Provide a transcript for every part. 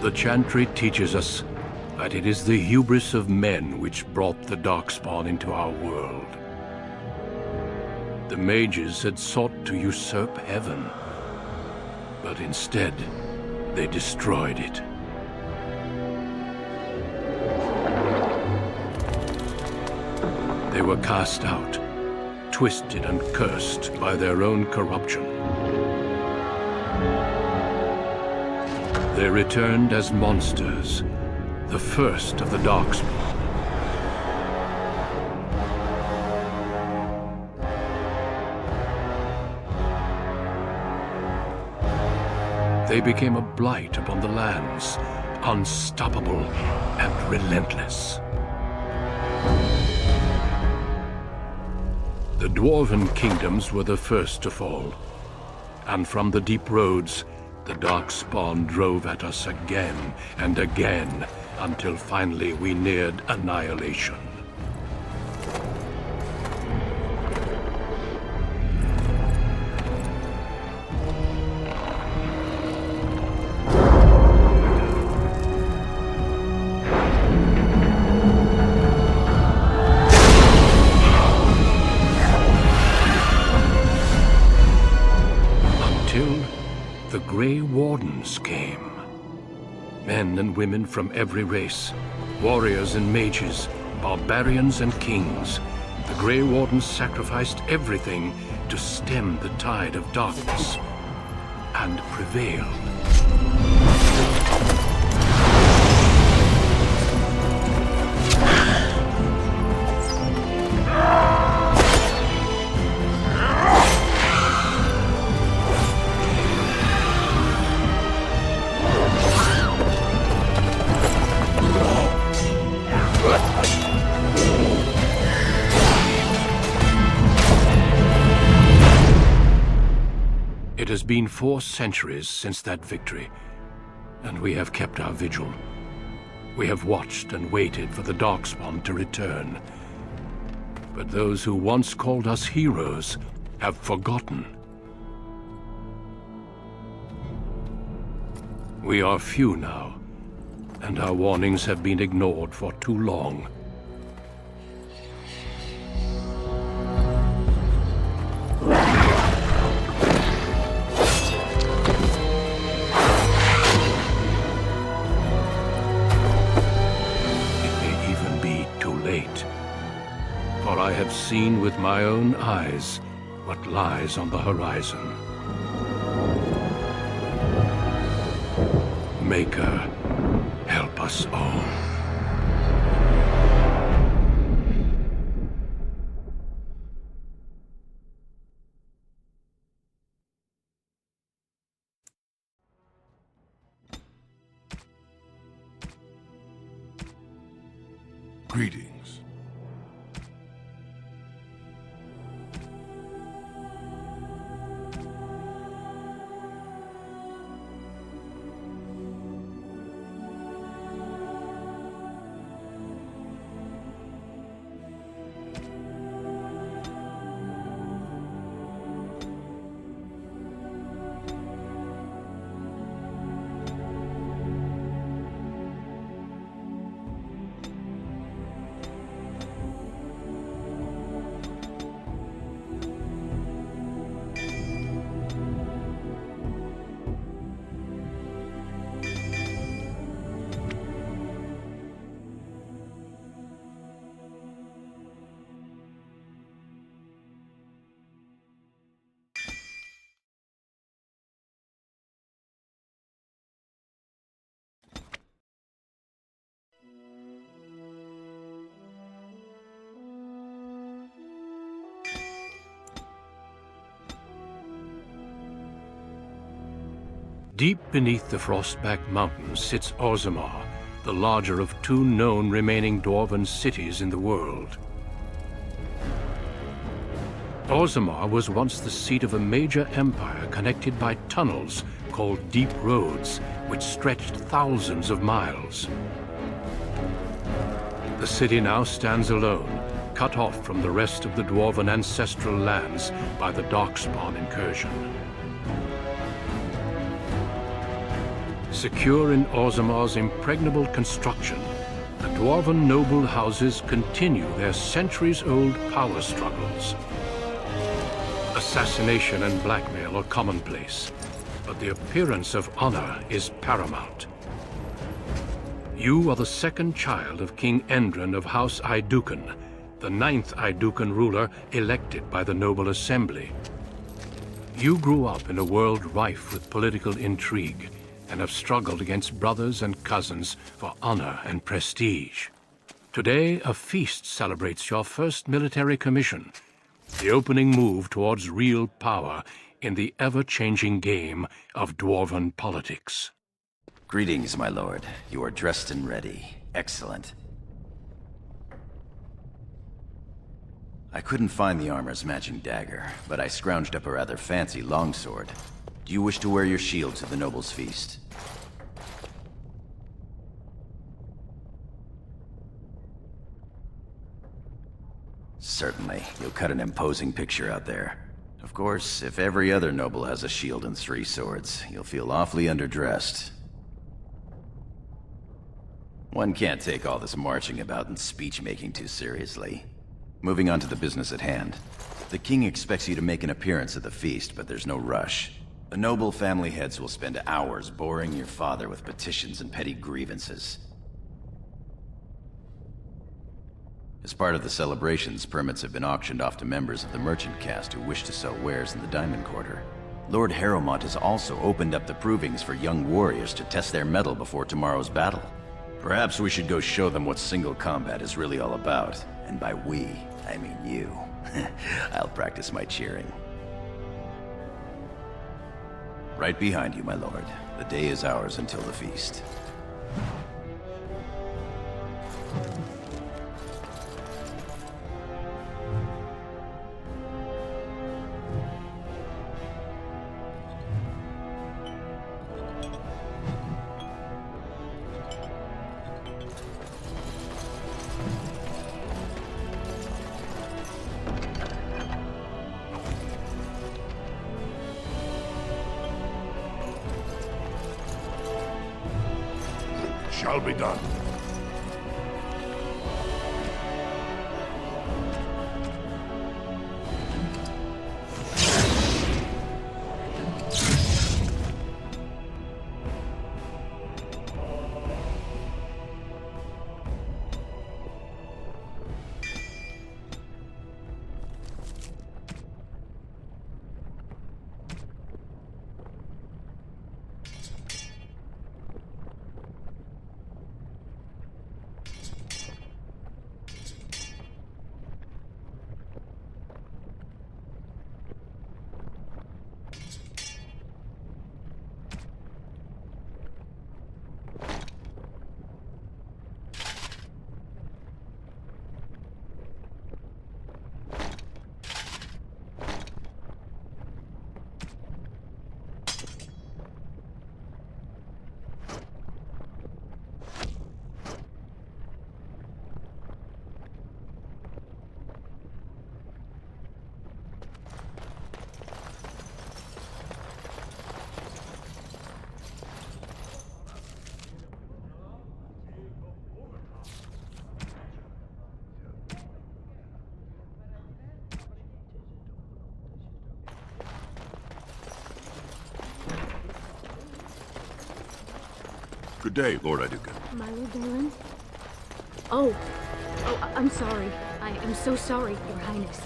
The Chantry teaches us that it is the hubris of men which brought the Darkspawn into our world. The mages had sought to usurp heaven, but instead, they destroyed it. They were cast out, twisted and cursed by their own corruption. They returned as monsters, the first of the Darkspawn. They became a blight upon the lands, unstoppable and relentless. The Dwarven kingdoms were the first to fall, and from the deep roads, the Darkspawn drove at us again and again, until finally we neared annihilation. The Grey Wardens came. Men and women from every race, warriors and mages, barbarians and kings. The Grey Wardens sacrificed everything to stem the tide of darkness, and prevailed. It has been 4 centuries since that victory, and we have kept our vigil. We have watched and waited for the Darkspawn to return. But those who once called us heroes have forgotten. We are few now, and our warnings have been ignored for too long. For I have seen with my own eyes what lies on the horizon. Maker, help us all. Greetings. Deep beneath the Frostback Mountains sits Orzammar, the larger of 2 known remaining Dwarven cities in the world. Orzammar was once the seat of a major empire connected by tunnels called Deep Roads, which stretched thousands of miles. The city now stands alone, cut off from the rest of the Dwarven ancestral lands by the Darkspawn incursion. Secure in Orzammar's impregnable construction, the dwarven noble houses continue their centuries-old power struggles. Assassination and blackmail are commonplace, but the appearance of honor is paramount. You are the second child of King Endrin of House Aeducan, the 9th Aeducan ruler elected by the noble assembly. You grew up in a world rife with political intrigue, and have struggled against brothers and cousins for honor and prestige. Today, a feast celebrates your first military commission, the opening move towards real power in the ever-changing game of dwarven politics. Greetings, my lord. You are dressed and ready. Excellent. I couldn't find the armor's matching dagger, but I scrounged up a rather fancy longsword. Do you wish to wear your shield to the noble's feast? Certainly. You'll cut an imposing picture out there. Of course, if every other noble has a shield and 3 swords, you'll feel awfully underdressed. One can't take all this marching about and speech-making too seriously. Moving on to the business at hand. The king expects you to make an appearance at the feast, but there's no rush. The noble family heads will spend hours boring your father with petitions and petty grievances. As part of the celebrations, permits have been auctioned off to members of the merchant caste who wish to sell wares in the Diamond Quarter. Lord Harrowmont has also opened up the provings for young warriors to test their mettle before tomorrow's battle. Perhaps we should go show them what single combat is really all about. And by we, I mean you. I'll practice my cheering. Right behind you, my lord. The day is ours until the feast. Shall be done. Good day, Lord Aeducan. My Lord Dylan? Oh, I'm sorry. I am so sorry, Your Highness.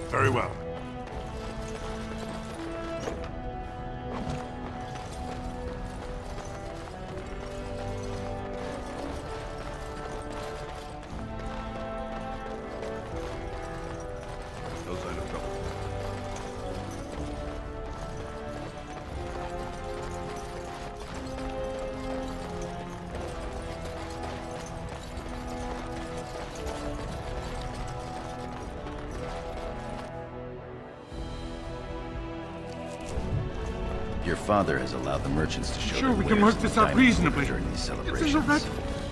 Very well. No sign of trouble. Your father has allowed the merchants to show Sure, their we can wares work in this the out Diamond reasonably. Quarter during these It's celebrations. a red.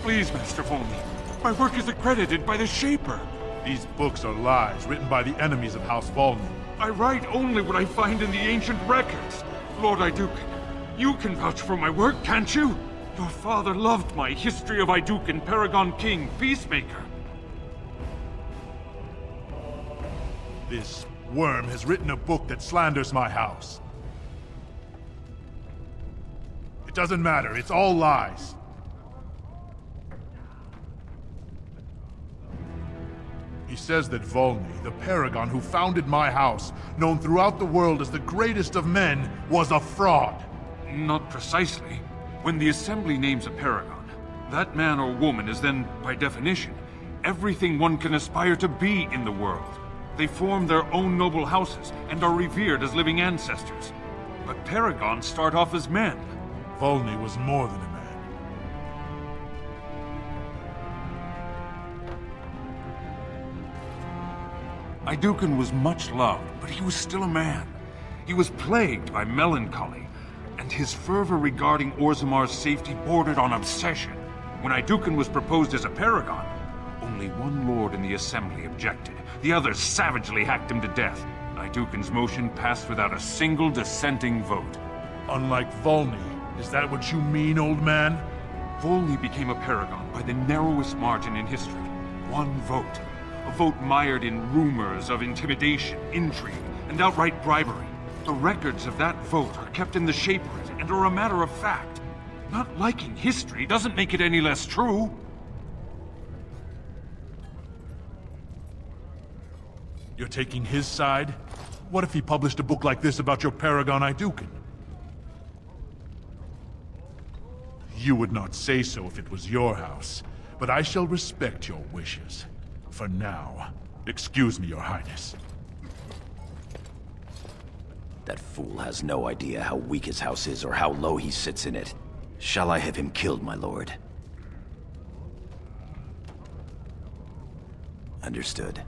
Please, Master Foley. My work is accredited by the Shaper. These books are lies written by the enemies of House Volney. I write only what I find in the ancient records. Lord Aeducan, you can vouch for my work, can't you? Your father loved my History of Aeducan, Paragon King, Peacemaker. This worm has written a book that slanders my house. It doesn't matter, it's all lies. He says that Volney, the Paragon who founded my house, known throughout the world as the greatest of men, was a fraud. Not precisely. When the Assembly names a Paragon, that man or woman is then, by definition, everything one can aspire to be in the world. They form their own noble houses and are revered as living ancestors. But Paragons start off as men. Volney was more than a man. Aeducan was much loved, but he was still a man. He was plagued by melancholy, and his fervor regarding Orzammar's safety bordered on obsession. When Aeducan was proposed as a Paragon, only one lord in the Assembly objected. The others savagely hacked him to death. Aeducan's motion passed without a single dissenting vote. Unlike Volney, is that what you mean, old man? Volney became a Paragon by the narrowest margin in history. One vote. A vote mired in rumors of intimidation, intrigue, and outright bribery. The records of that vote are kept in the Shaperate and are a matter of fact. Not liking history doesn't make it any less true. You're taking his side? What if he published a book like this about your Paragon Aeducan? You would not say so if it was your house, but I shall respect your wishes. For now, excuse me, Your Highness. That fool has no idea how weak his house is or how low he sits in it. Shall I have him killed, my lord? Understood.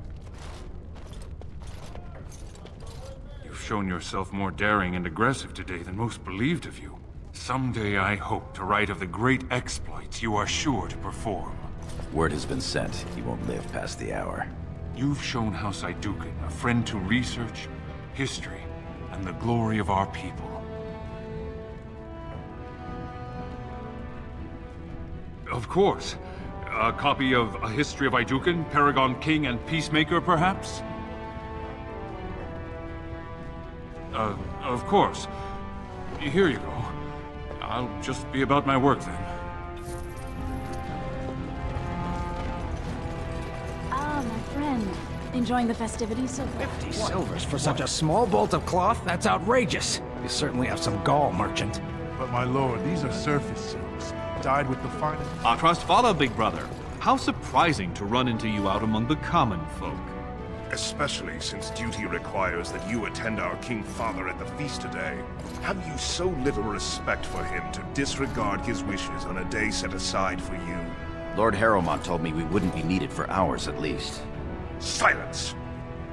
You've shown yourself more daring and aggressive today than most believed of you. Someday I hope to write of the great exploits you are sure to perform. Word has been sent. He won't live past the hour. You've shown House Aeducan a friend to research, history, and the glory of our people. Of course. A copy of A History of Aeducan, Paragon King, and Peacemaker, perhaps? Of course. Here you go. I'll just be about my work then. Ah, my friend. Enjoying the festivities so far? 50 silvers for such a small bolt of cloth? That's outrageous. You certainly have some gall, merchant. But my lord, these are surface silks, dyed with the finest... Akrastvala, big brother. How surprising to run into you out among the common folk. Especially since duty requires that you attend our King Father at the feast today. Have you so little respect for him to disregard his wishes on a day set aside for you? Lord Harrowmont told me we wouldn't be needed for hours at least. Silence!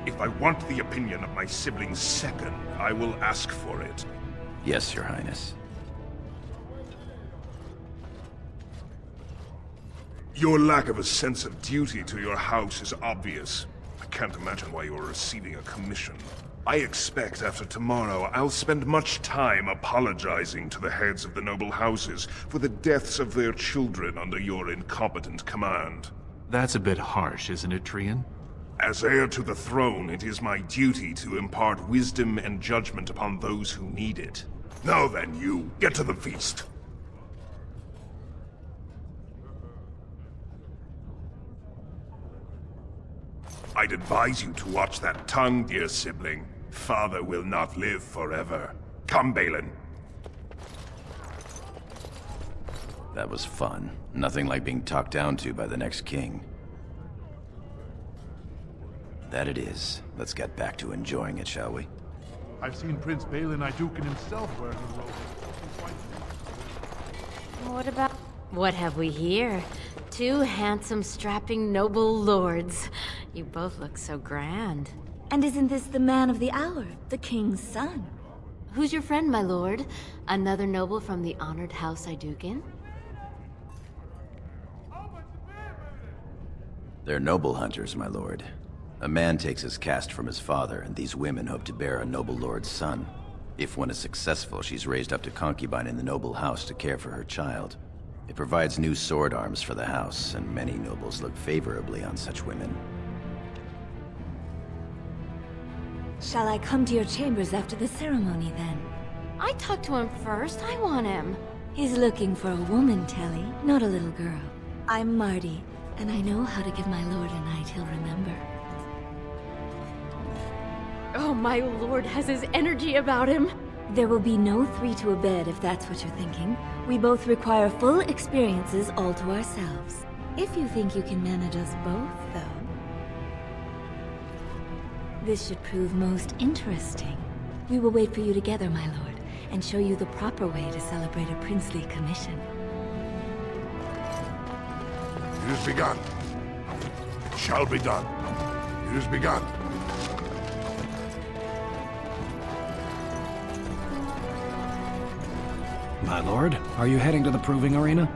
If I want the opinion of my sibling's second, I will ask for it. Yes, Your Highness. Your lack of a sense of duty to your house is obvious. I can't imagine why you are receiving a commission. I expect after tomorrow I'll spend much time apologizing to the heads of the noble houses for the deaths of their children under your incompetent command. That's a bit harsh, isn't it, Trian? As heir to the throne, it is my duty to impart wisdom and judgment upon those who need it. Now then, you, get to the feast. I'd advise you to watch that tongue, dear sibling. Father will not live forever. Come, Balin. That was fun. Nothing like being talked down to by the next king. That it is. Let's get back to enjoying it, shall we? I've seen Prince Balin Aeducan himself wearing a robe. What about... What have we here? Two handsome, strapping, noble lords. You both look so grand. And isn't this the man of the hour, the king's son? Who's your friend, my lord? Another noble from the honored House Aeducan? They're noble hunters, my lord. A man takes his caste from his father, and these women hope to bear a noble lord's son. If one is successful, she's raised up to concubine in the noble house to care for her child. It provides new sword arms for the house, and many nobles look favorably on such women. Shall I come to your chambers after the ceremony, then? I talked to him first. I want him. He's looking for a woman, Telly, not a little girl. I'm Marty, and I know how to give my lord a night he'll remember. Oh, my lord has his energy about him. There will be no 3 to a bed, if that's what you're thinking. We both require full experiences all to ourselves. If you think you can manage us both, though. This should prove most interesting. We will wait for you together, my lord, and show you the proper way to celebrate a princely commission. It is begun. It shall be done. It is begun. My lord, are you heading to the proving arena?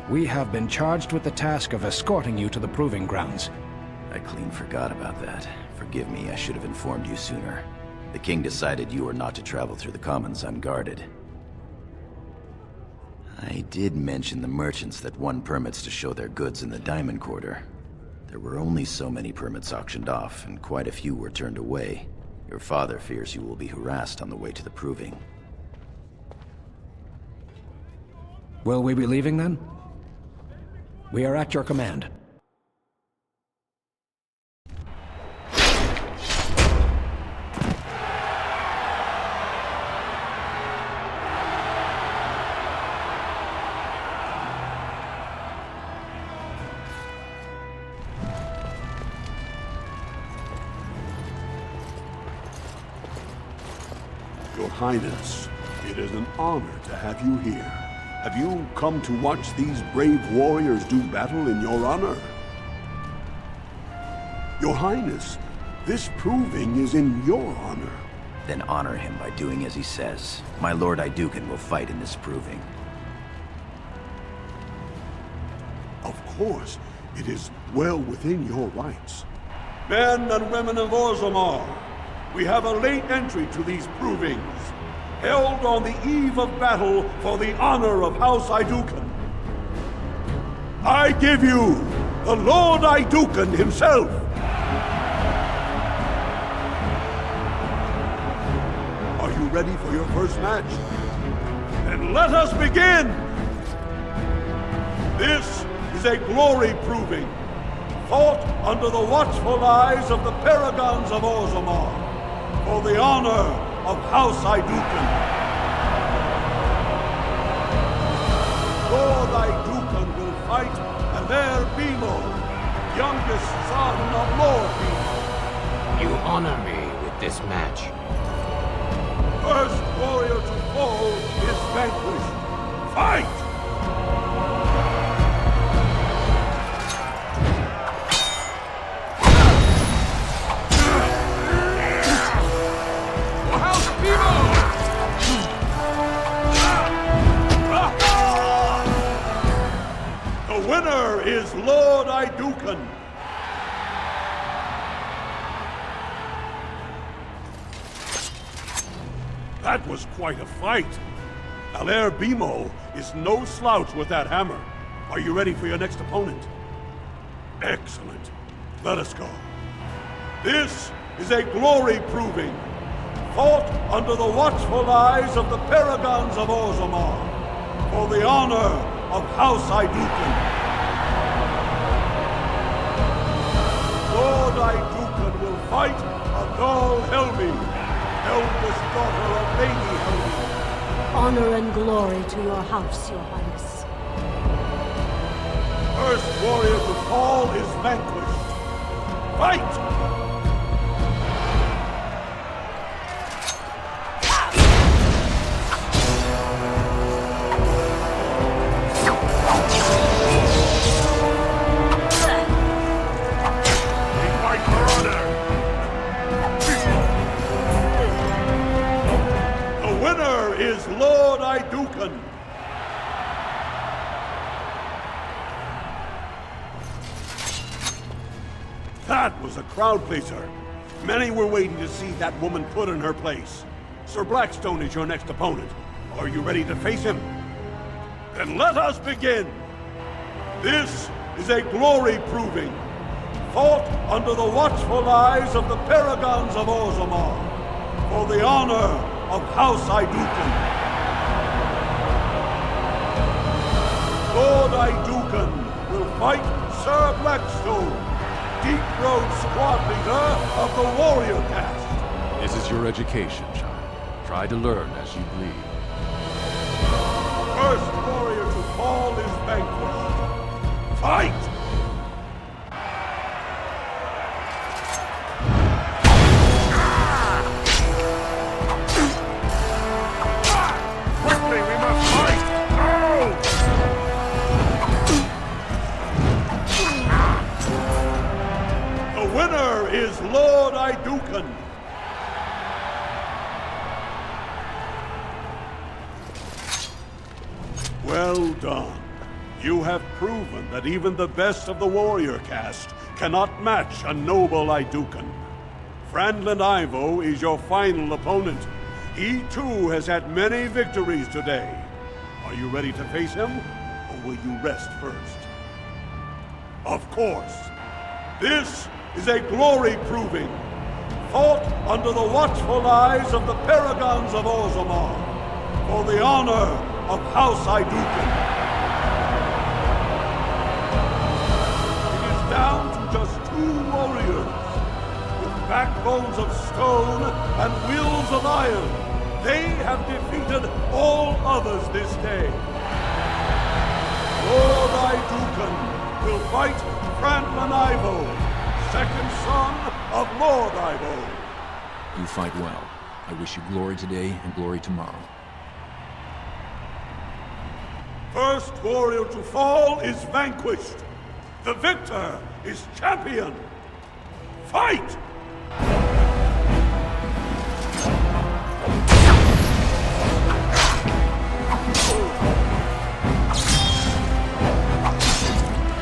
We have been charged with the task of escorting you to the proving grounds. I clean forgot about that. Forgive me, I should have informed you sooner. The king decided you were not to travel through the commons unguarded. I did mention the merchants that won permits to show their goods in the Diamond Quarter. There were only so many permits auctioned off, and quite a few were turned away. Your father fears you will be harassed on the way to the proving. Will we be leaving then? We are at your command. Your Highness, it is an honor to have you here. Have you come to watch these brave warriors do battle in your honor? Your Highness, this proving is in your honor. Then honor him by doing as he says. My lord Aeducan will fight in this proving. Of course, it is well within your rights. Men and women of Orzammar, we have a late entry to these provings, held on the eve of battle for the honor of House Aeducan. I give you the Lord Aeducan himself. Are you ready for your first match? Then let us begin! This is a glory proving, fought under the watchful eyes of the paragons of Orzammar, for the honor of House Aeducan. Lord Aeducan will fight Aeducan, youngest son of Lord Bimo. You honor me with this match. First warrior to fall is vanquished. Fight! The winner is Lord Aeducan. That was quite a fight. Bimo is no slouch with that hammer. Are you ready for your next opponent? Excellent. Let us go. This is a glory proving, fought under the watchful eyes of the paragons of Orzammar, for the honor of House Aeducan. Lord Aeducan will fight Adol Helmi, eldest daughter of Lady Helmi. Honor and glory to your house, your highness. First warrior to fall is vanquished. Fight! Is Lord Aeducan. That was a crowd pleaser. Many were waiting to see that woman put in her place. Sir Blackstone is your next opponent. Are you ready to face him? Then let us begin! This is a glory proving, fought under the watchful eyes of the paragons of Orzammar, for the honor of House Aeducan. Lord Aeducan will fight Sir Blackstone, deep-road squad leader of the warrior caste. This is your education, child. Try to learn as you bleed. First warrior to fall is vanquished. Fight! Quickly, we must fight! The winner is Lord Aeducan. Well done. You have proven that even the best of the warrior caste cannot match a noble Aeducan. Franlin Ivo is your final opponent. He too has had many victories today. Are you ready to face him, or will you rest first? Of course. This is a glory proving, fought under the watchful eyes of the paragons of Orzammar, for the honor of House Aeducan. It is down to just 2 warriors. With backbones of stone and wills of iron, they have defeated all others this day. Lord Aeducan will fight Franlin Ivo, second son of Lord Ivo. You fight well. I wish you glory today and glory tomorrow. First warrior to fall is vanquished. The victor is champion. Fight!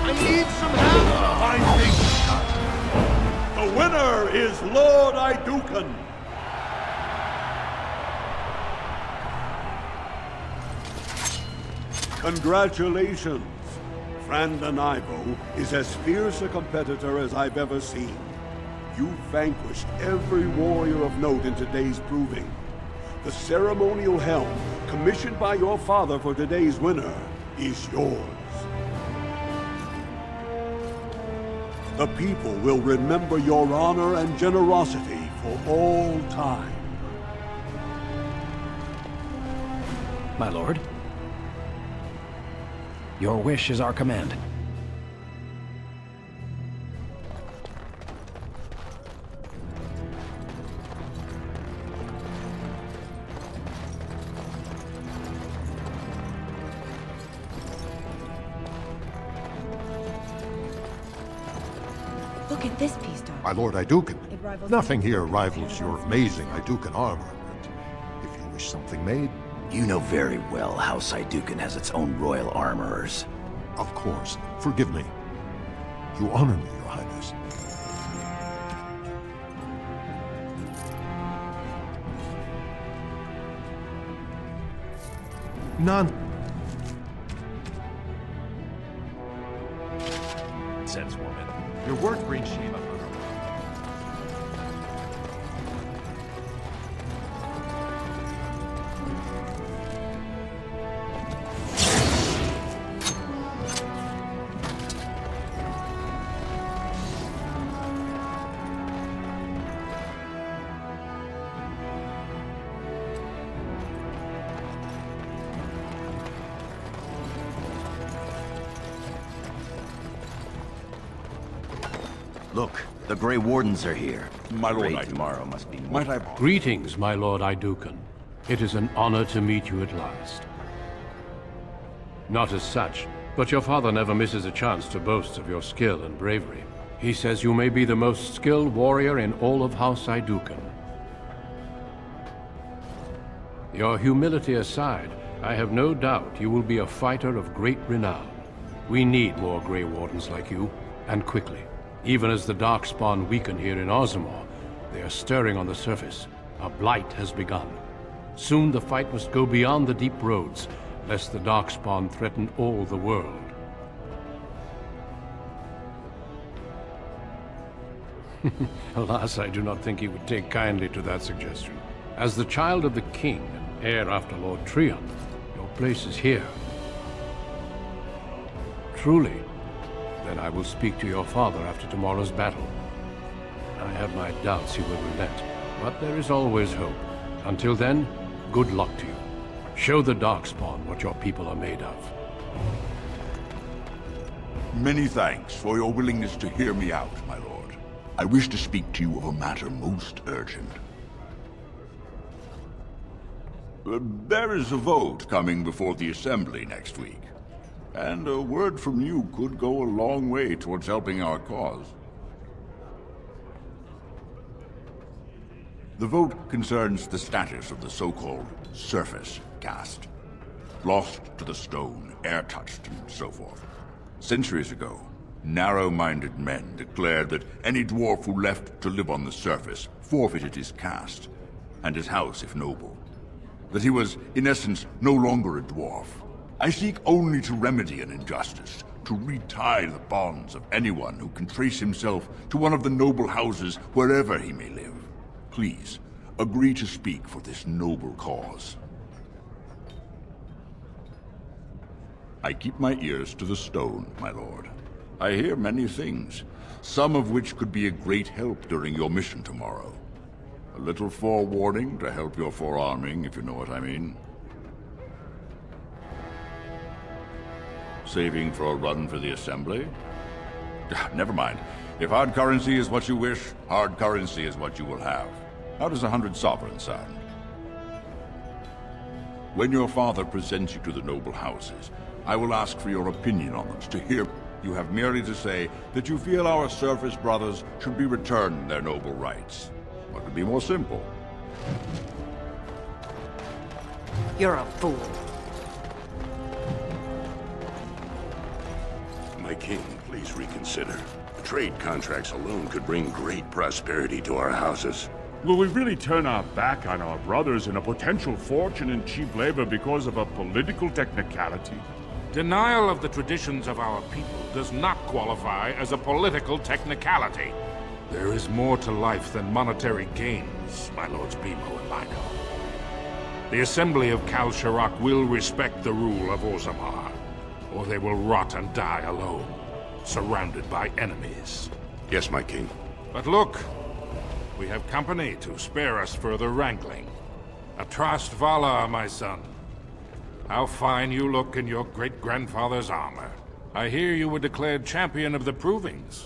I need some help! I think not. The winner is Lord Aeducan. Congratulations! Franlin Ivo is as fierce a competitor as I've ever seen. You vanquished every warrior of note in today's proving. The ceremonial helm, commissioned by your father for today's winner, is yours. The people will remember your honor and generosity for all time. My lord, your wish is our command. Look at this piece, Dog. My lord Aeducan, It rivals nothing here rivals your amazing Aeducan armor. But if you wish something made... You know very well House Aeducan has its own royal armorers. Of course. Forgive me. You honor me, your highness. None. Sense woman. Your words bring shame upon her. Look, the Grey Wardens are here. My lord, Raid tomorrow must be... Might I... Greetings, my lord Aeducan. It is an honor to meet you at last. Not as such, but your father never misses a chance to boast of your skill and bravery. He says you may be the most skilled warrior in all of House Aeducan. Your humility aside, I have no doubt you will be a fighter of great renown. We need more Grey Wardens like you, and quickly. Even as the Darkspawn weaken here in Orzammar, they are stirring on the surface. A Blight has begun. Soon the fight must go beyond the deep roads, lest the Darkspawn threaten all the world. Alas, I do not think he would take kindly to that suggestion. As the child of the king and heir after Lord Treon, your place is here. Truly, then I will speak to your father after tomorrow's battle. I have my doubts he will relent, but there is always hope. Until then, good luck to you. Show the Darkspawn what your people are made of. Many thanks for your willingness to hear me out, my lord. I wish to speak to you of a matter most urgent. There is a vote coming before the Assembly next week, and a word from you could go a long way towards helping our cause. The vote concerns the status of the so-called surface caste. Lost to the stone, air-touched, and so forth. Centuries ago, narrow-minded men declared that any dwarf who left to live on the surface forfeited his caste, and his house if noble. That he was, in essence, no longer a dwarf. I seek only to remedy an injustice, to retie the bonds of anyone who can trace himself to one of the noble houses wherever he may live. Please, agree to speak for this noble cause. I keep my ears to the stone, my lord. I hear many things, some of which could be a great help during your mission tomorrow. A little forewarning to help your forearming, if you know what I mean. Saving for a run for the Assembly? Never mind. If hard currency is what you wish, hard currency is what you will have. How does 100 sovereigns sound? When your father presents you to the noble houses, I will ask for your opinion on them. To hear, you have merely to say that you feel our surface brothers should be returned their noble rights. What could be more simple? You're a fool. My king, please reconsider. Trade contracts alone could bring great prosperity to our houses. Will we really turn our back on our brothers and a potential fortune in cheap labor because of a political technicality? Denial of the traditions of our people does not qualify as a political technicality. There is more to life than monetary gains, my lords Bimo and Lino. The Assembly of Kal Sharrak will respect the rule of Orzammar, or they will rot and die alone, surrounded by enemies. Yes, my king. But look, we have company to spare us further wrangling. Atrast Vala, my son. How fine you look in your great-grandfather's armor. I hear you were declared champion of the Provings.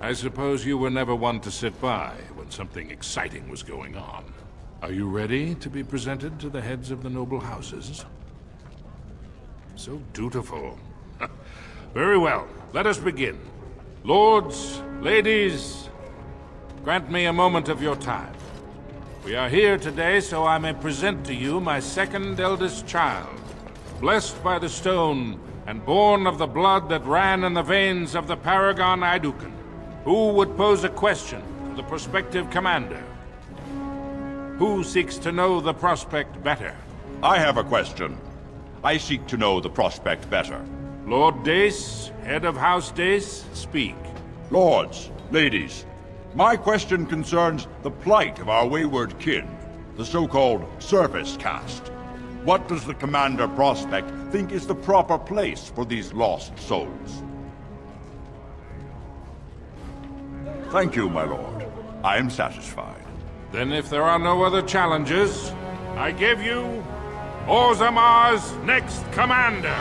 I suppose you were never one to sit by when something exciting was going on. Are you ready to be presented to the heads of the noble houses? So dutiful. Very well, let us begin. Lords, ladies, grant me a moment of your time. We are here today so I may present to you my second eldest child, blessed by the stone and born of the blood that ran in the veins of the paragon Aeducan. Who would pose a question to the prospective commander? Who seeks to know the prospect better? I have a question. I seek to know the prospect better. Lord Dace, head of House Dace, speak. Lords, ladies, my question concerns the plight of our wayward kin, the so-called surface caste. What does the Commander Prospect think is the proper place for these lost souls? Thank you, my lord. I am satisfied. Then if there are no other challenges, I give you Orzammar's next commander.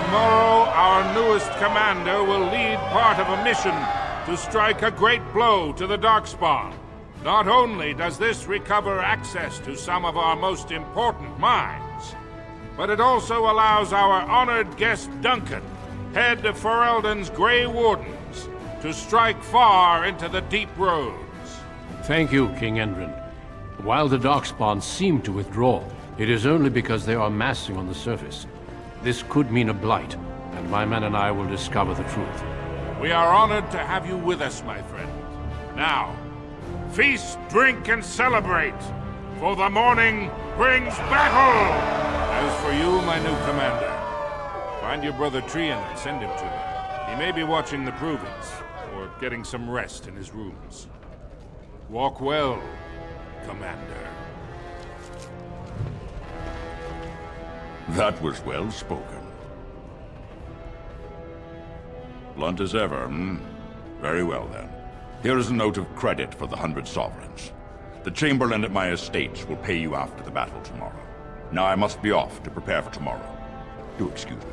Tomorrow, our newest commander will lead part of a mission to strike a great blow to the Darkspawn. Not only does this recover access to some of our most important mines, but it also allows our honored guest Duncan, head of Ferelden's Grey Wardens, to strike far into the deep roads. Thank you, King Endrin. While the Darkspawn seem to withdraw, it is only because they are massing on the surface. This could mean a blight, and and my men and I will discover the truth. We are honored to have you with us, my friend. Now, feast, drink, and celebrate, for the morning brings battle! As for you, my new commander, find your brother Cauthrien and send him to me. He may be watching the provings, or getting some rest in his rooms. Walk well, Commander. That was well spoken. Blunt as ever, hmm? Very well, then. Here is a note of credit for the 100 sovereigns. The Chamberlain at my estates will pay you after the battle tomorrow. Now I must be off to prepare for tomorrow. Do excuse me.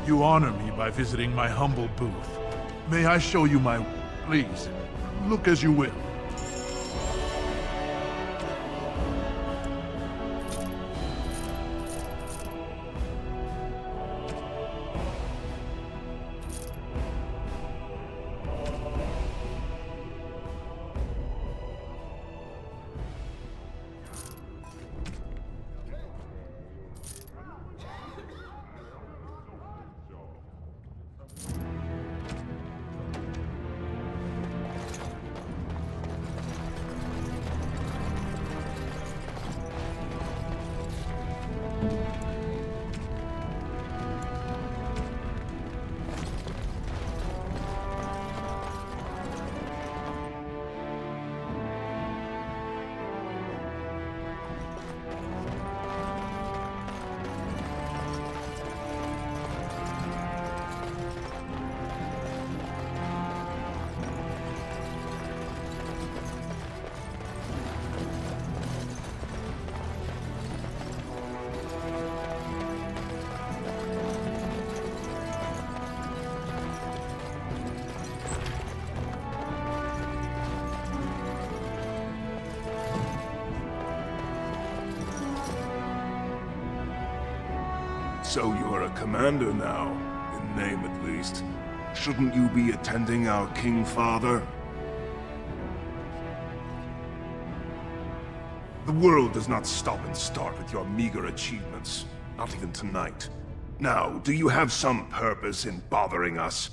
You honor me by visiting my humble booth. May I show you my... Please, look as you will. So you're a commander now, in name at least. Shouldn't you be attending our King Father? The world does not stop and start with your meager achievements. Not even tonight. Now, do you have some purpose in bothering us?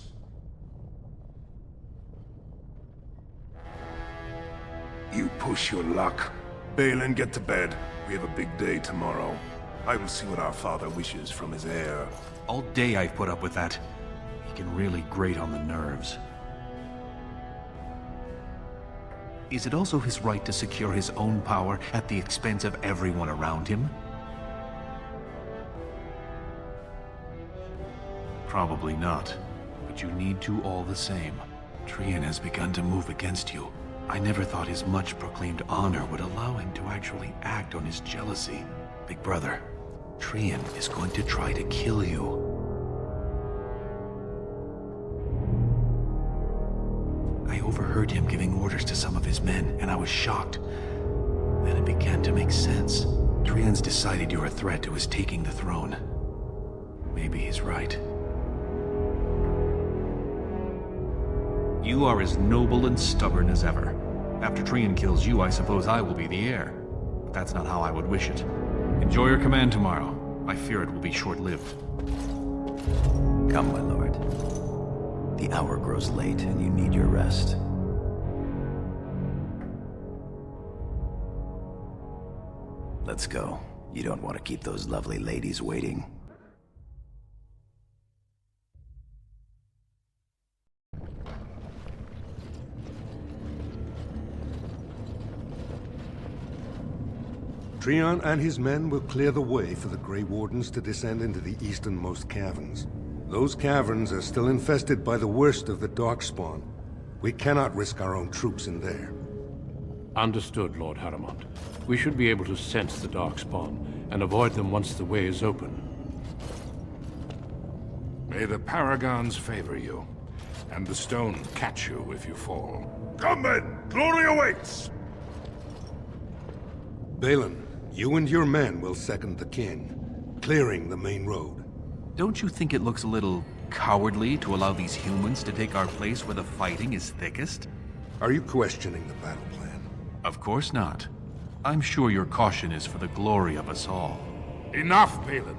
You push your luck. Balin, get to bed. We have a big day tomorrow. I will see what our father wishes from his heir. All day I've put up with that. He can really grate on the nerves. Is it also his right to secure his own power at the expense of everyone around him? Probably not, but you need to all the same. Cauthrien has begun to move against you. I never thought his much-proclaimed honor would allow him to actually act on his jealousy. Big brother, Cauthrien is going to try to kill you. I overheard him giving orders to some of his men, and I was shocked. Then it began to make sense. Cauthrien's decided you're a threat to his taking the throne. Maybe he's right. You are as noble and stubborn as ever. After Cauthrien kills you, I suppose I will be the heir. But that's not how I would wish it. Enjoy your command tomorrow. I fear it will be short-lived. Come, my lord. The hour grows late, and you need your rest. Let's go. You don't want to keep those lovely ladies waiting. Cauthrien and his men will clear the way for the Grey Wardens to descend into the easternmost caverns. Those caverns are still infested by the worst of the Darkspawn. We cannot risk our own troops in there. Understood, Lord Harrowmont. We should be able to sense the Darkspawn and avoid them once the way is open. May the Paragons favor you, and the stone catch you if you fall. Come then! Glory awaits! Balin, you and your men will second the king, clearing the main road. Don't you think it looks a little cowardly to allow these humans to take our place where the fighting is thickest? Are you questioning the battle plan? Of course not. I'm sure your caution is for the glory of us all. Enough, Balin.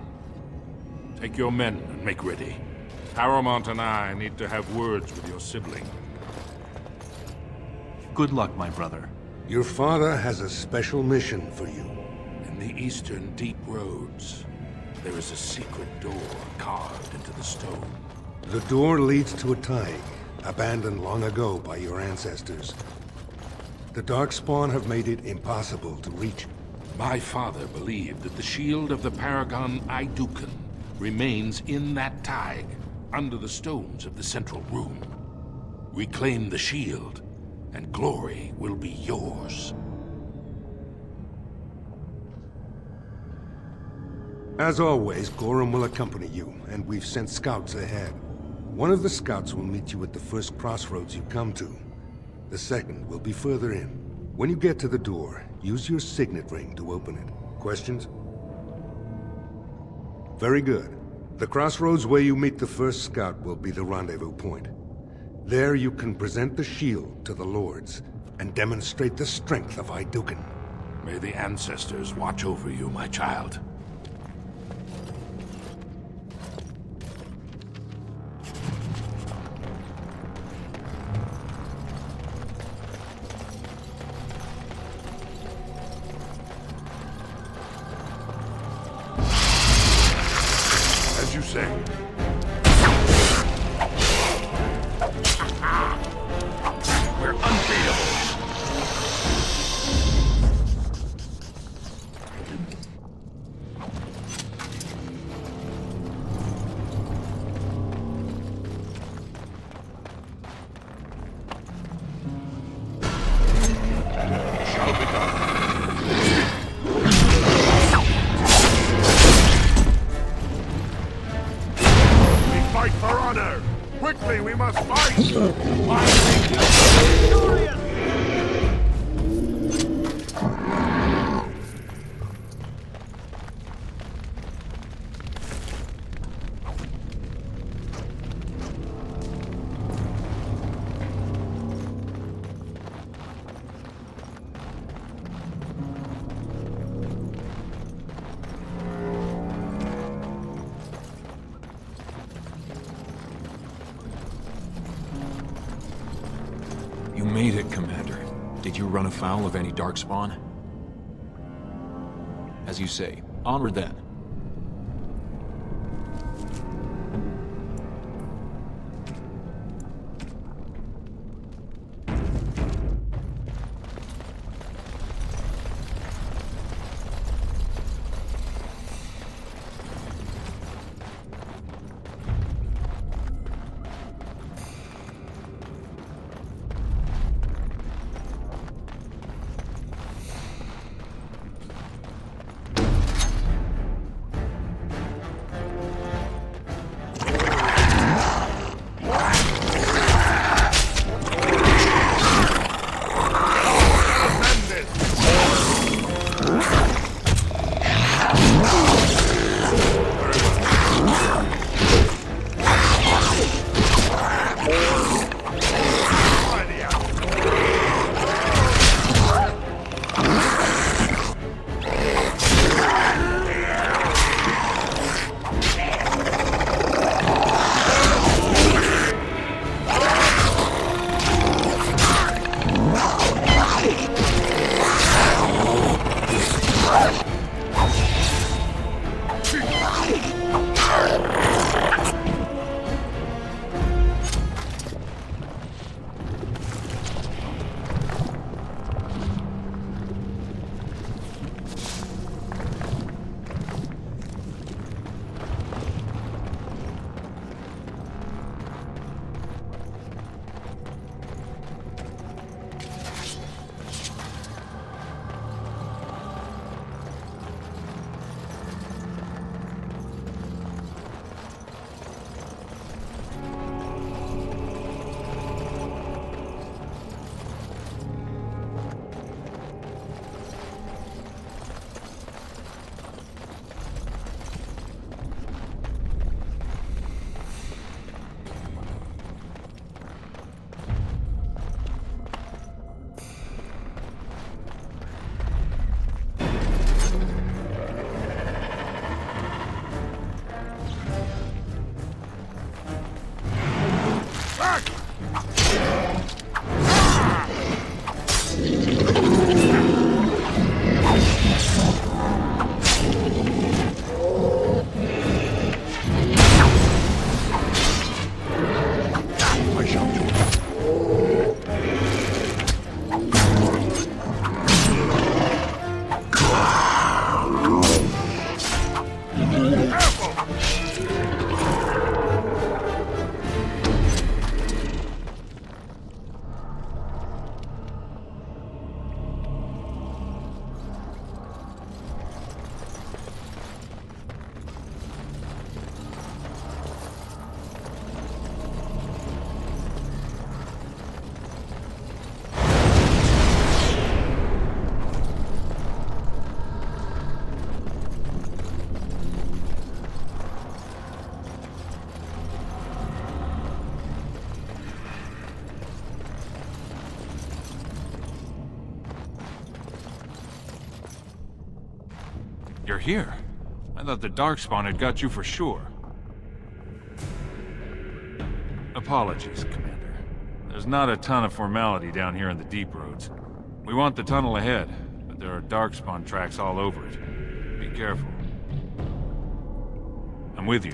Take your men and make ready. Harrowmont and I need to have words with your sibling. Good luck, my brother. Your father has a special mission for you. In the eastern deep roads, there is a secret door carved into the stone. The door leads to a thaig, abandoned long ago by your ancestors. The Darkspawn have made it impossible to reach. My father believed that the shield of the paragon Aeducan remains in that thaig, under the stones of the central room. Reclaim the shield, and glory will be yours. As always, Gorham will accompany you, and we've sent scouts ahead. One of the scouts will meet you at the first crossroads you come to. The second will be further in. When you get to the door, use your signet ring to open it. Questions? Very good. The crossroads where you meet the first scout will be the rendezvous point. There you can present the shield to the lords, and demonstrate the strength of Aeducan. May the ancestors watch over you, my child. As you say. We're unbeatable. Shall be done. Fight for honor! Quickly, we must fight! You made it, Commander. Did you run afoul of any Darkspawn? As you say, onward then. You're here? I thought the Darkspawn had got you for sure. Apologies, Commander. There's not a ton of formality down here in the deep roads. We want the tunnel ahead, but there are Darkspawn tracks all over it. Be careful. I'm with you.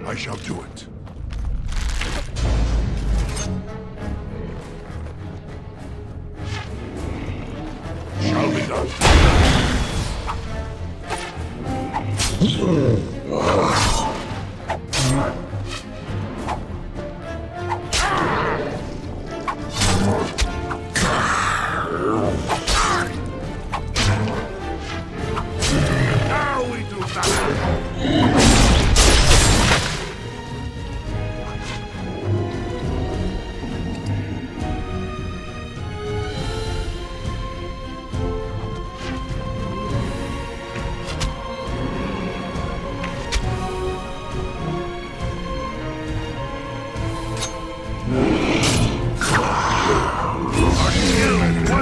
I shall do it. Shall be done. Now we do battle.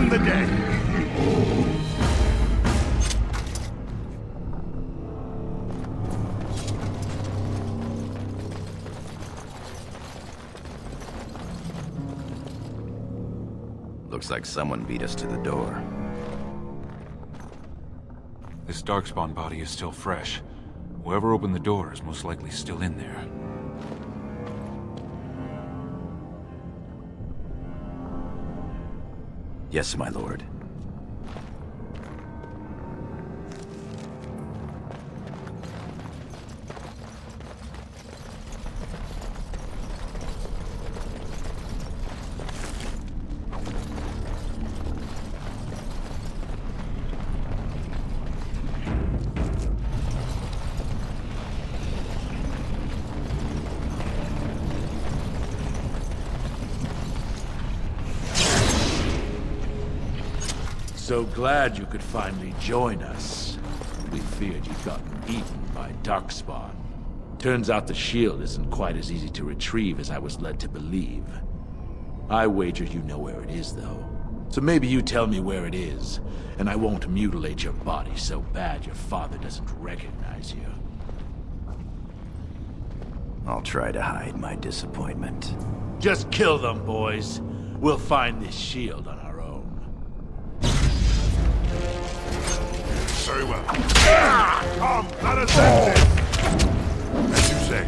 The day. Looks like someone beat us to the door. This Darkspawn body is still fresh. Whoever opened the door is most likely still in there. Yes, my lord. So glad you could finally join us. We feared you'd gotten eaten by Darkspawn. Turns out the shield isn't quite as easy to retrieve as I was led to believe. I wager you know where it is, though. So maybe you tell me where it is, and I won't mutilate your body so bad your father doesn't recognize you. I'll try to hide my disappointment. Just kill them, boys. We'll find this shield on our own. Very well. Come, let us end this! As you say.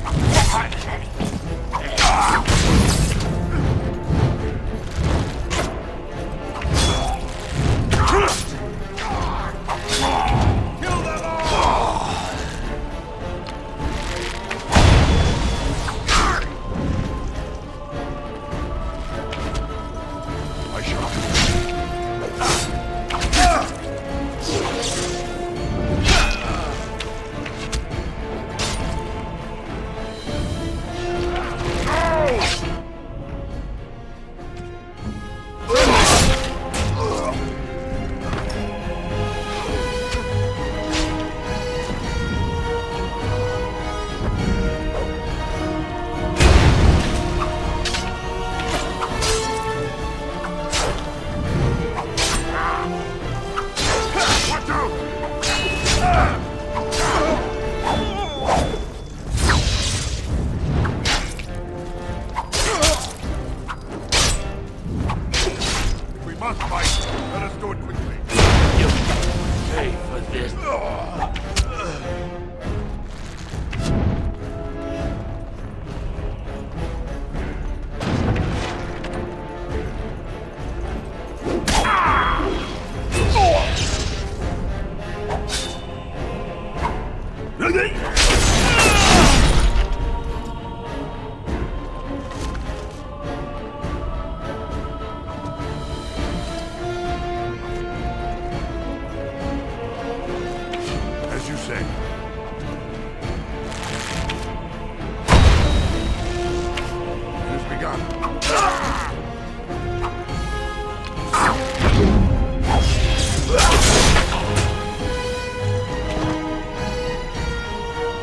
Kill them all! As you say. It has begun.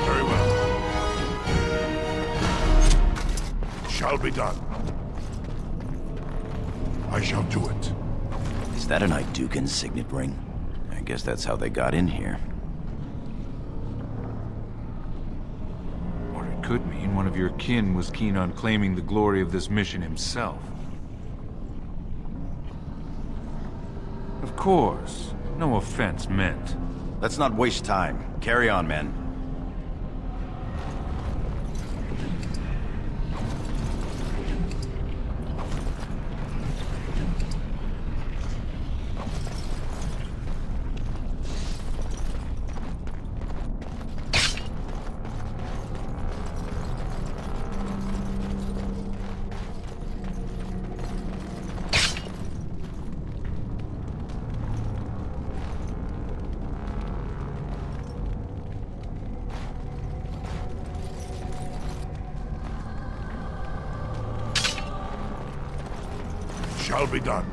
Very well. It shall be done. I shall do it. Is that an Aeducan signet ring? I guess that's how they got in here. Or it could mean one of your kin was keen on claiming the glory of this mission himself. Of course. No offense meant. Let's not waste time. Carry on, men. Shall be done.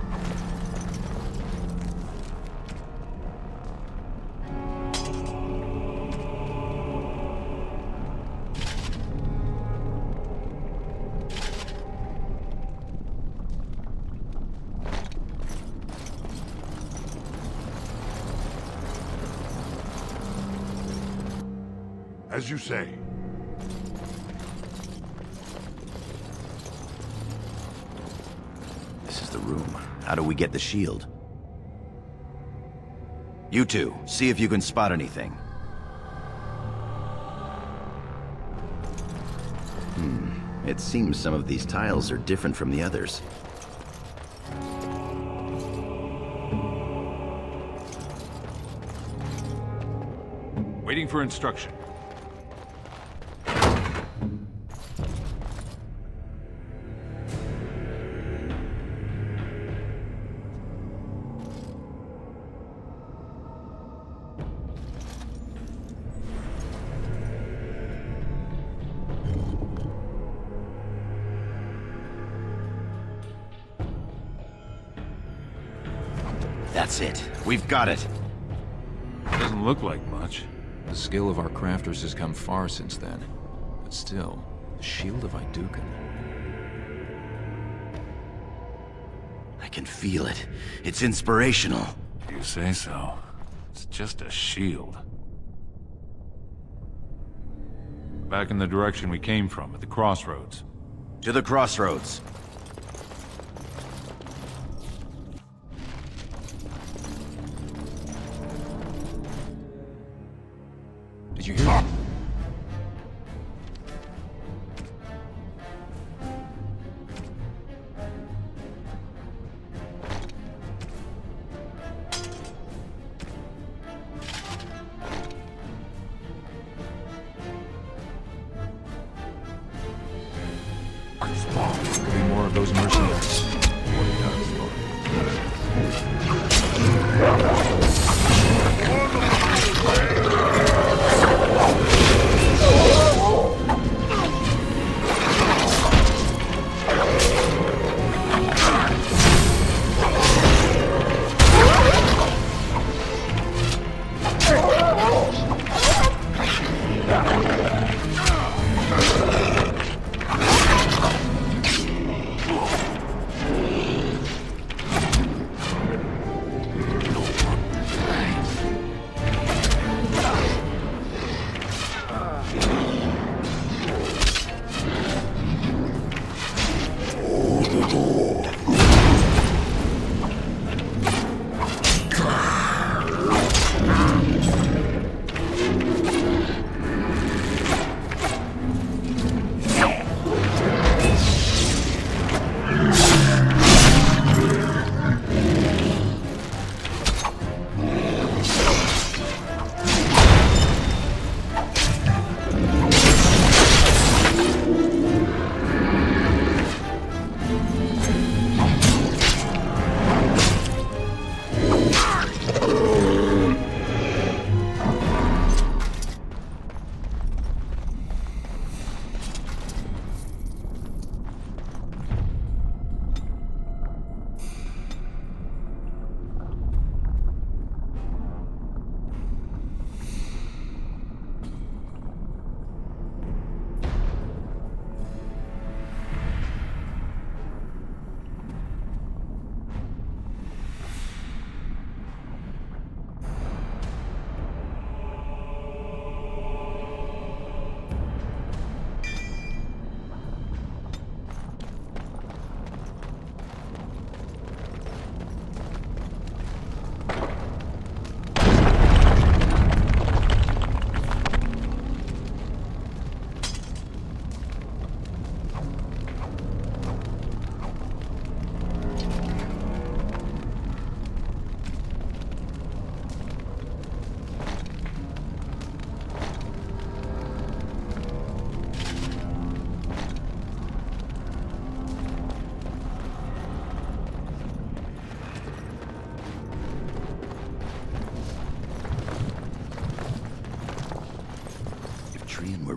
As you say. This is the room. How do we get the shield? You two, see if you can spot anything. It seems some of these tiles are different from the others. Waiting for instruction. That's it. We've got it. Doesn't look like much. The skill of our crafters has come far since then. But still, the shield of Aeducan. I can feel it. It's inspirational. You say so. It's just a shield. Back in the direction we came from, at the crossroads. To the crossroads. Did you hear that? Could be more of those mercenaries.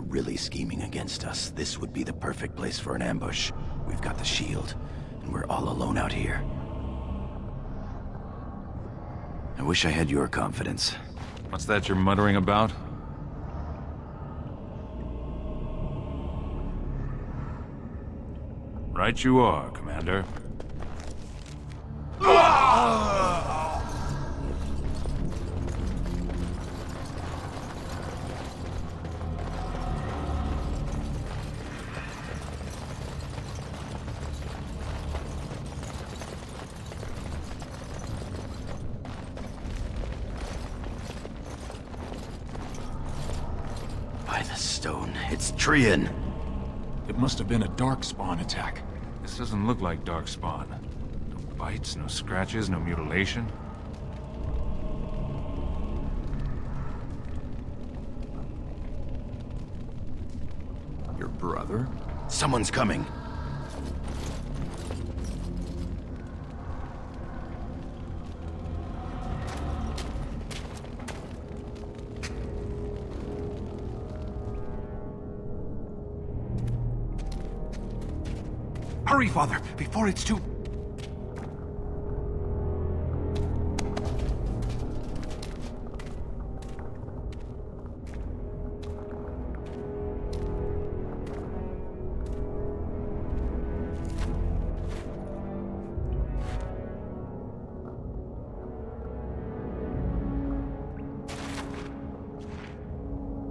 really scheming against us, this would be the perfect place for an ambush. We've got the shield, and we're all alone out here. I wish I had your confidence. What's that you're muttering about? Right you are, Commander. By the stone, it's Cauthrien. It must have been a Darkspawn attack. This doesn't look like Darkspawn. No bites, no scratches, no mutilation. Your brother? Someone's coming. Hurry, Father, before it's too...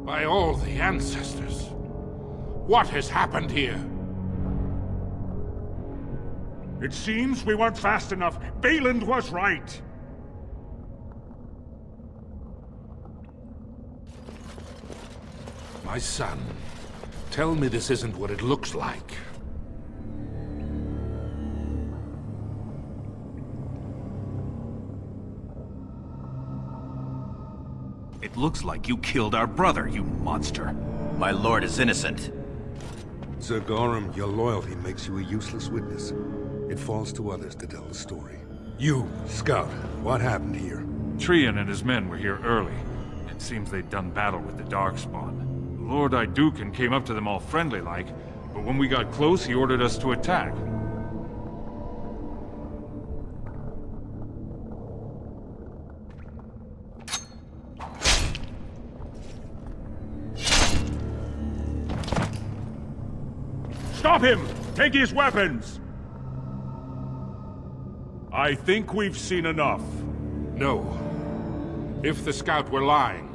By all the ancestors, what has happened here? It seems we weren't fast enough. Balin was right. My son, tell me this isn't what it looks like. It looks like you killed our brother, you monster. My lord is innocent. Sir Gorham, your loyalty makes you a useless witness. It falls to others to tell the story. You, Scout, what happened here? Cauthrien and his men were here early. It seems they'd done battle with the Darkspawn. Lord Aeducan came up to them all friendly-like, but when we got close, he ordered us to attack. Stop him! Take his weapons! I think we've seen enough. No. If the scout were lying,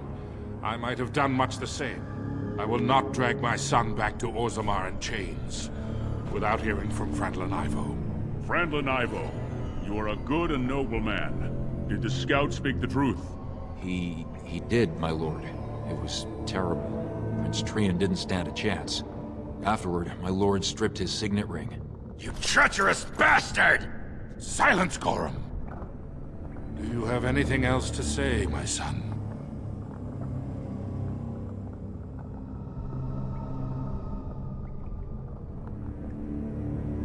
I might have done much the same. I will not drag my son back to Orzammar in chains without hearing from Frandlin Ivo. Frandlin Ivo, you are a good and noble man. Did the scout speak the truth? He did, my lord. It was terrible. Prince Cauthrien didn't stand a chance. Afterward, my lord stripped his signet ring. You treacherous bastard! Silence, Gorham! Do you have anything else to say, my son?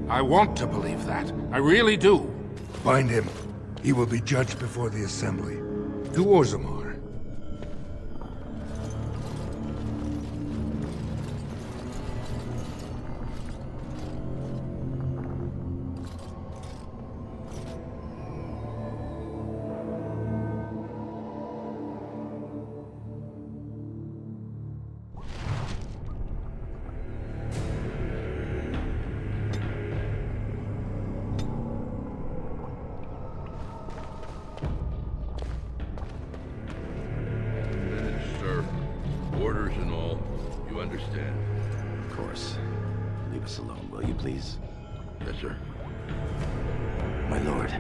I want to believe that. I really do. Find him. He will be judged before the Assembly. To Orzammar. Orders and all, you understand? Of course. Leave us alone, will you please? Yes, sir. My lord.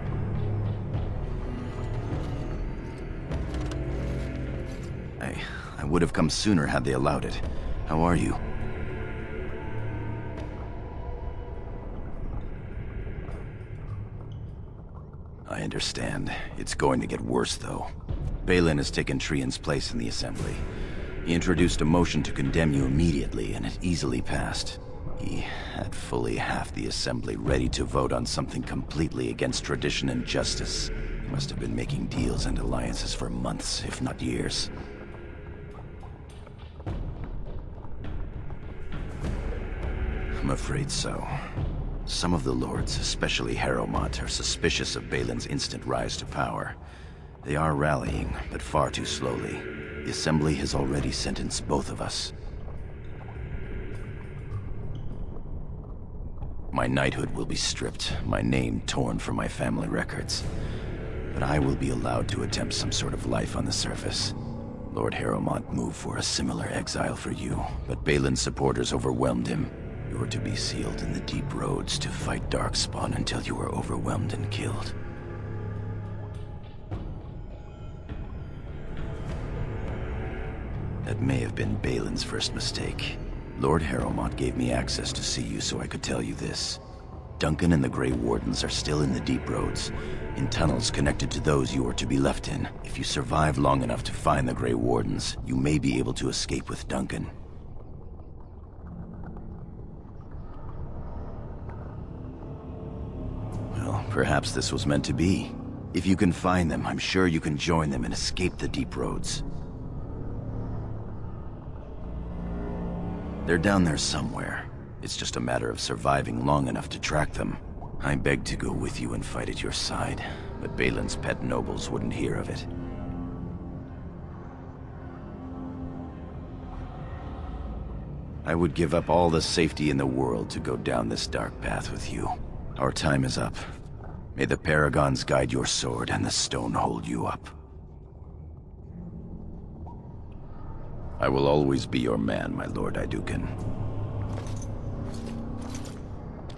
I would have come sooner had they allowed it. How are you? I understand. It's going to get worse, though. Balin has taken Cauthrien's place in the Assembly. He introduced a motion to condemn you immediately, and it easily passed. He had fully half the Assembly ready to vote on something completely against tradition and justice. He must have been making deals and alliances for months, if not years. I'm afraid so. Some of the lords, especially Harrowmont, are suspicious of Balin's instant rise to power. They are rallying, but far too slowly. The Assembly has already sentenced both of us. My knighthood will be stripped, my name torn from my family records. But I will be allowed to attempt some sort of life on the surface. Lord Harrowmont moved for a similar exile for you, but Balin's supporters overwhelmed him. You were to be sealed in the deep roads to fight Darkspawn until you were overwhelmed and killed. That may have been Balin's first mistake. Lord Harrowmont gave me access to see you so I could tell you this. Duncan and the Grey Wardens are still in the deep roads, in tunnels connected to those you are to be left in. If you survive long enough to find the Grey Wardens, you may be able to escape with Duncan. Well, perhaps this was meant to be. If you can find them, I'm sure you can join them and escape the deep roads. They're down there somewhere. It's just a matter of surviving long enough to track them. I begged to go with you and fight at your side, but Balin's pet nobles wouldn't hear of it. I would give up all the safety in the world to go down this dark path with you. Our time is up. May the Paragons guide your sword and the stone hold you up. I will always be your man, my Lord Aeducan.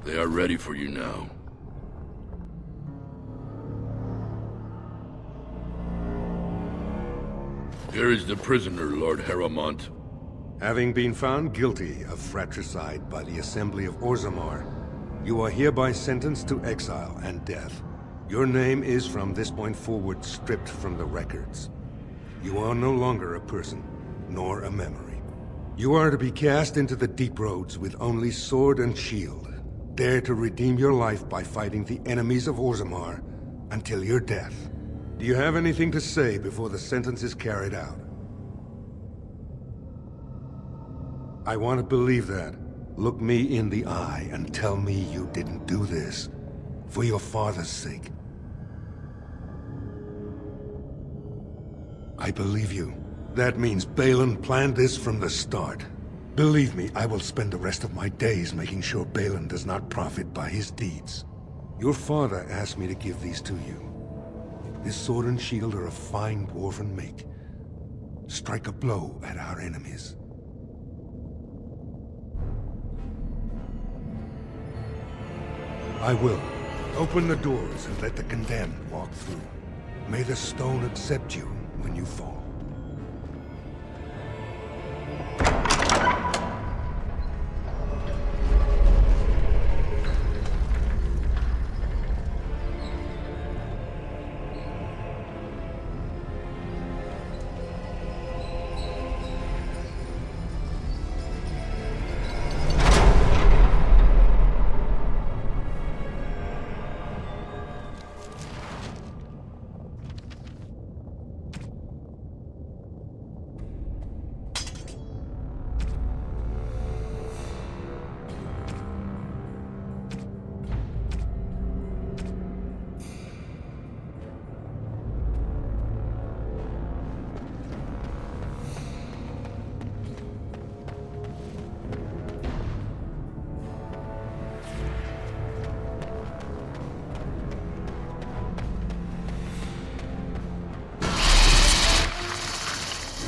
They are ready for you now. Here is the prisoner, Lord Harrowmont. Having been found guilty of fratricide by the Assembly of Orzammar, you are hereby sentenced to exile and death. Your name is from this point forward stripped from the records. You are no longer a person, nor a memory. You are to be cast into the deep roads with only sword and shield. Dare to redeem your life by fighting the enemies of Orzammar until your death. Do you have anything to say before the sentence is carried out? I want to believe that. Look me in the eye and tell me you didn't do this for your father's sake. I believe you. That means Balin planned this from the start. Believe me, I will spend the rest of my days making sure Balin does not profit by his deeds. Your father asked me to give these to you. This sword and shield are of fine dwarven make. Strike a blow at our enemies. I will. Open the doors and let the condemned walk through. May the stone accept you when you fall.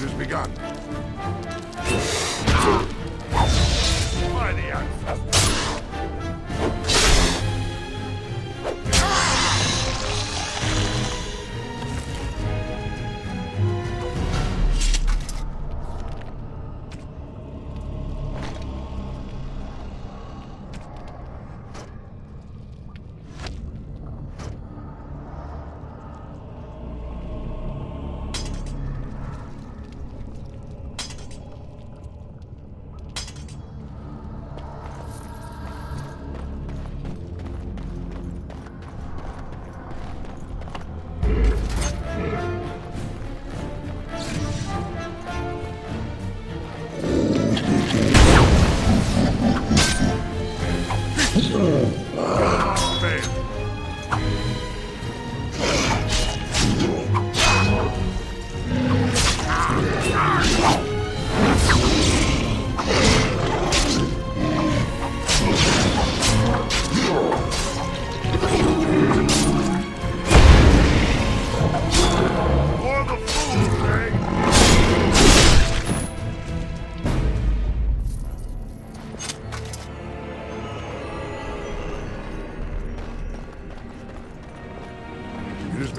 It has begun. By the ancestors.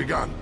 begun.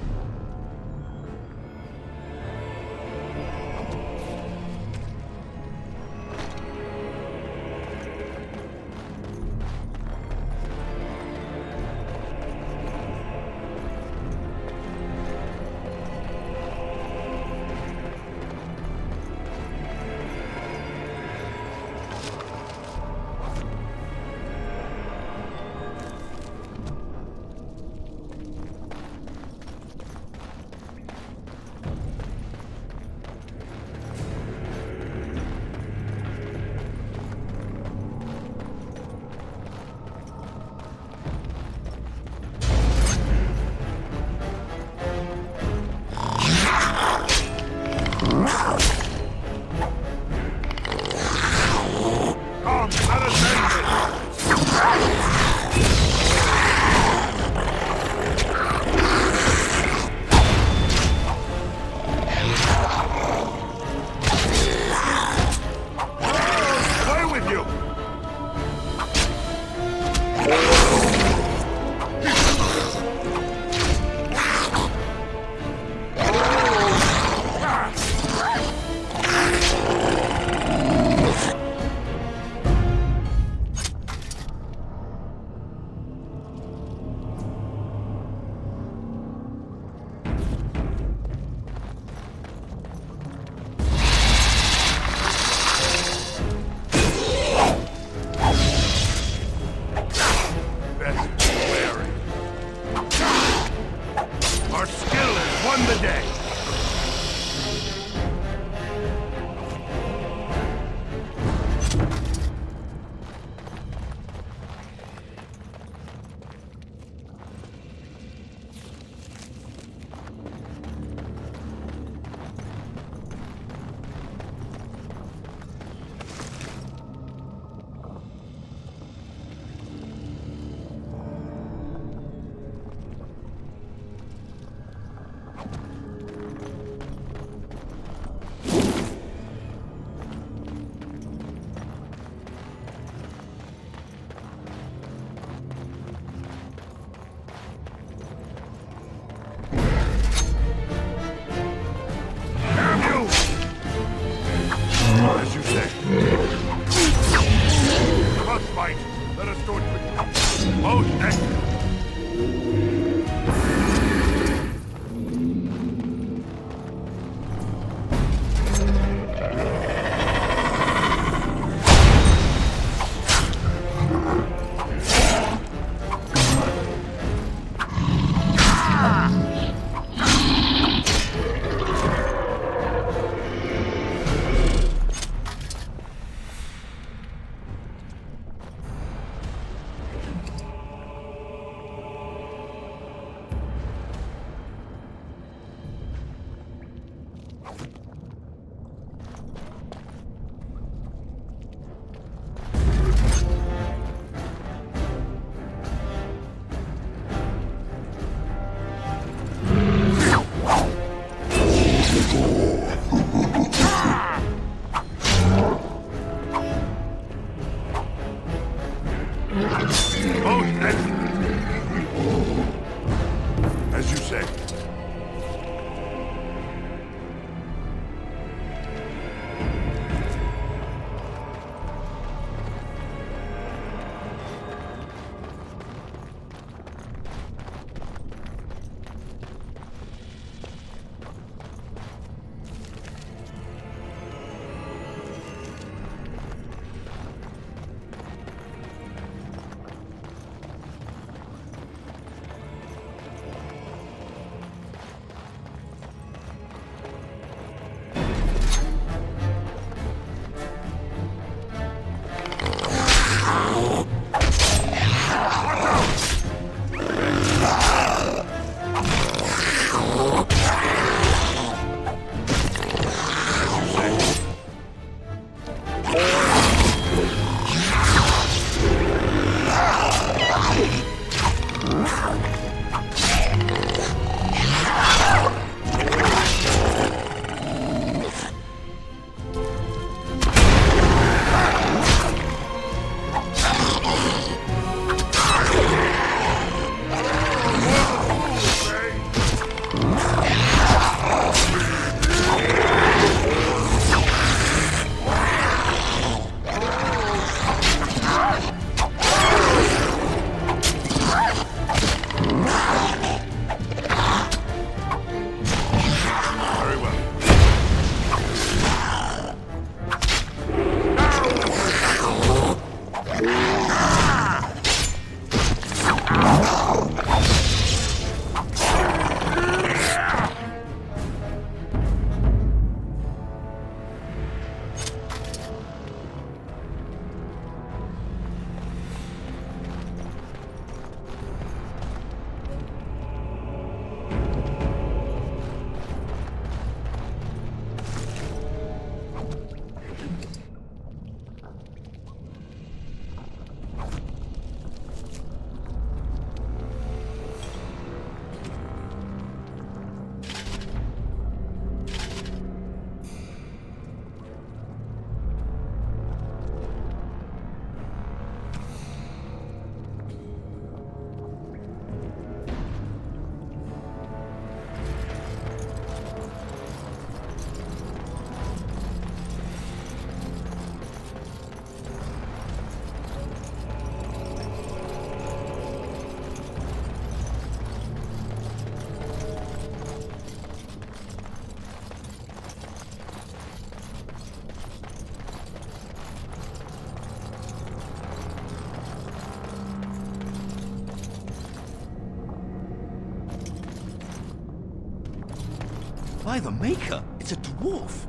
By the Maker, it's a dwarf!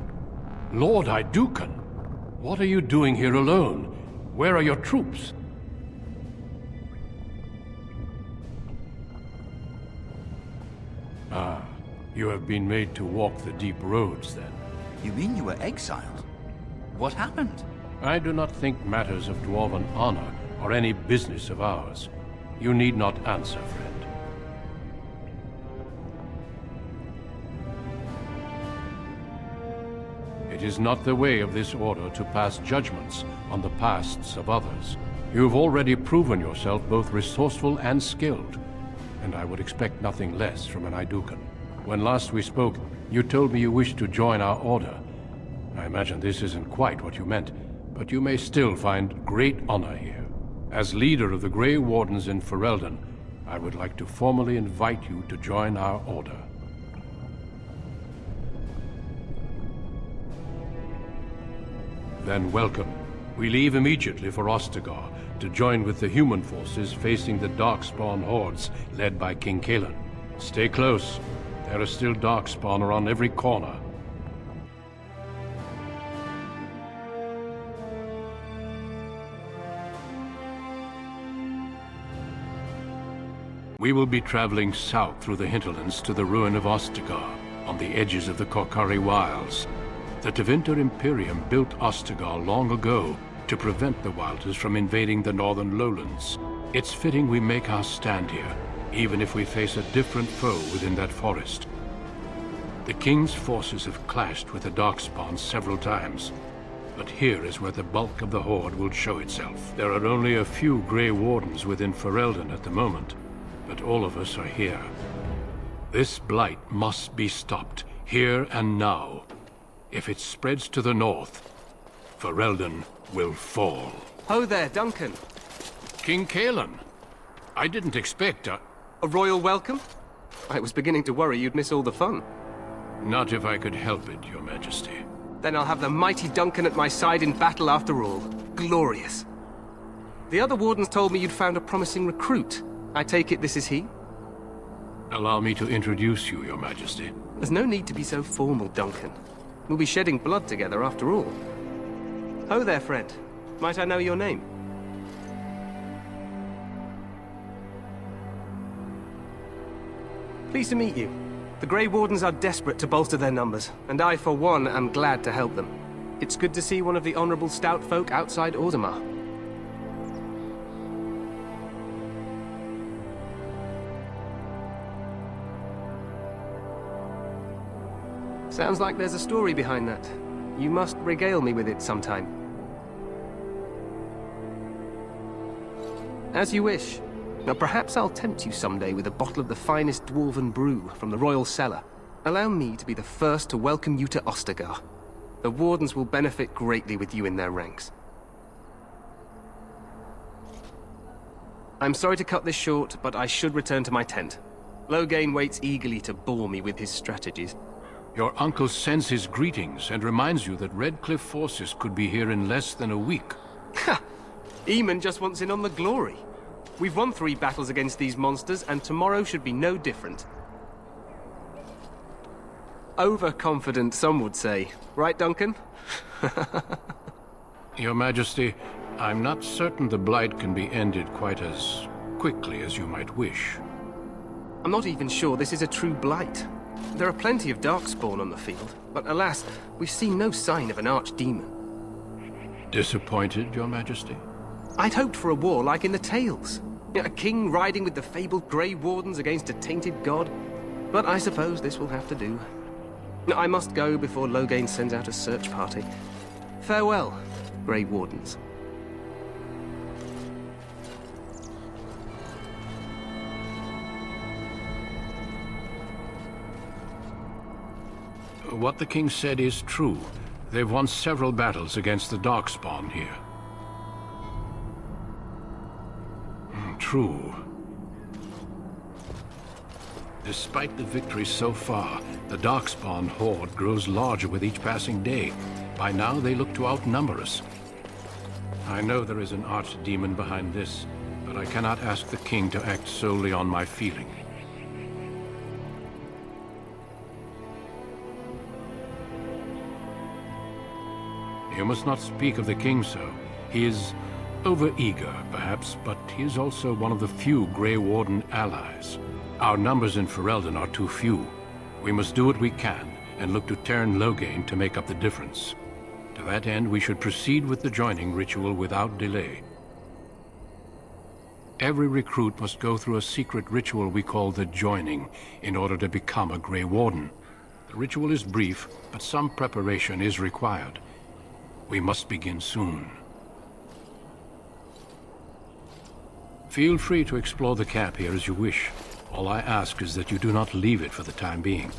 Lord Aeducan, what are you doing here alone? Where are your troops? Ah, you have been made to walk the deep roads, then. You mean you were exiled? What happened? I do not think matters of dwarven honor are any business of ours. You need not answer, friend. It is not the way of this order to pass judgments on the pasts of others. You have already proven yourself both resourceful and skilled, and I would expect nothing less from an Aeducan. When last we spoke, you told me you wished to join our order. I imagine this isn't quite what you meant, but you may still find great honor here. As leader of the Grey Wardens in Ferelden, I would like to formally invite you to join our order. Then welcome. We leave immediately for Ostagar to join with the human forces facing the Darkspawn hordes led by King Caelan. Stay close. There are still Darkspawn around every corner. We will be traveling south through the hinterlands to the ruin of Ostagar, on the edges of the Korcari Wilds. The Tevinter Imperium built Ostagar long ago to prevent the Wilders from invading the northern lowlands. It's fitting we make our stand here, even if we face a different foe within that forest. The King's forces have clashed with the Darkspawn several times, but here is where the bulk of the Horde will show itself. There are only a few Grey Wardens within Ferelden at the moment, but all of us are here. This Blight must be stopped, here and now. If it spreads to the north, Ferelden will fall. Ho there, Duncan. King Caelan. I didn't expect a royal welcome? I was beginning to worry you'd miss all the fun. Not if I could help it, Your Majesty. Then I'll have the mighty Duncan at my side in battle after all. Glorious. The other Wardens told me you'd found a promising recruit. I take it this is he? Allow me to introduce you, Your Majesty. There's no need to be so formal, Duncan. We'll be shedding blood together after all. Ho there, friend. Might I know your name? Pleased to meet you. The Grey Wardens are desperate to bolster their numbers, and I, for one, am glad to help them. It's good to see one of the honorable stout folk outside Orzammar. Sounds like there's a story behind that. You must regale me with it sometime. As you wish. Now perhaps I'll tempt you someday with a bottle of the finest dwarven brew from the royal cellar. Allow me to be the first to welcome you to Ostagar. The Wardens will benefit greatly with you in their ranks. I'm sorry to cut this short, but I should return to my tent. Loghain waits eagerly to bore me with his strategies. Your uncle sends his greetings and reminds you that Redcliffe forces could be here in less than a week. Ha! Eamon just wants in on the glory. We've won 3 battles against these monsters, and tomorrow should be no different. Overconfident, some would say. Right, Duncan? Your Majesty, I'm not certain the Blight can be ended quite as quickly as you might wish. I'm not even sure this is a true Blight. There are plenty of Darkspawn on the field, but alas, we've seen no sign of an archdemon. Disappointed, Your Majesty? I'd hoped for a war like in the tales. A king riding with the fabled Grey Wardens against a tainted god. But I suppose this will have to do. I must go before Loghain sends out a search party. Farewell, Grey Wardens. What the king said is true. They've won several battles against the Darkspawn here. True. Despite the victory so far, the Darkspawn horde grows larger with each passing day. By now, they look to outnumber us. I know there is an archdemon behind this, but I cannot ask the king to act solely on my feeling. must not speak of the king so. He is over-eager, perhaps, but he is also one of the few Grey Warden allies. Our numbers in Ferelden are too few. We must do what we can, and look to Teyrn Loghain to make up the difference. To that end, we should proceed with the joining ritual without delay. Every recruit must go through a secret ritual we call the joining in order to become a Grey Warden. The ritual is brief, but some preparation is required. We must begin soon. Feel free to explore the camp here as you wish. All I ask is that you do not leave it for the time being.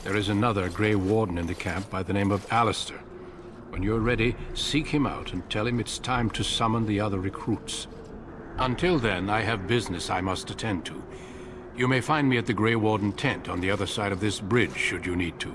There is another Grey Warden in the camp by the name of Alistair. When you're ready, seek him out and tell him it's time to summon the other recruits. Until then, I have business I must attend to. You may find me at the Grey Warden tent on the other side of this bridge, should you need to.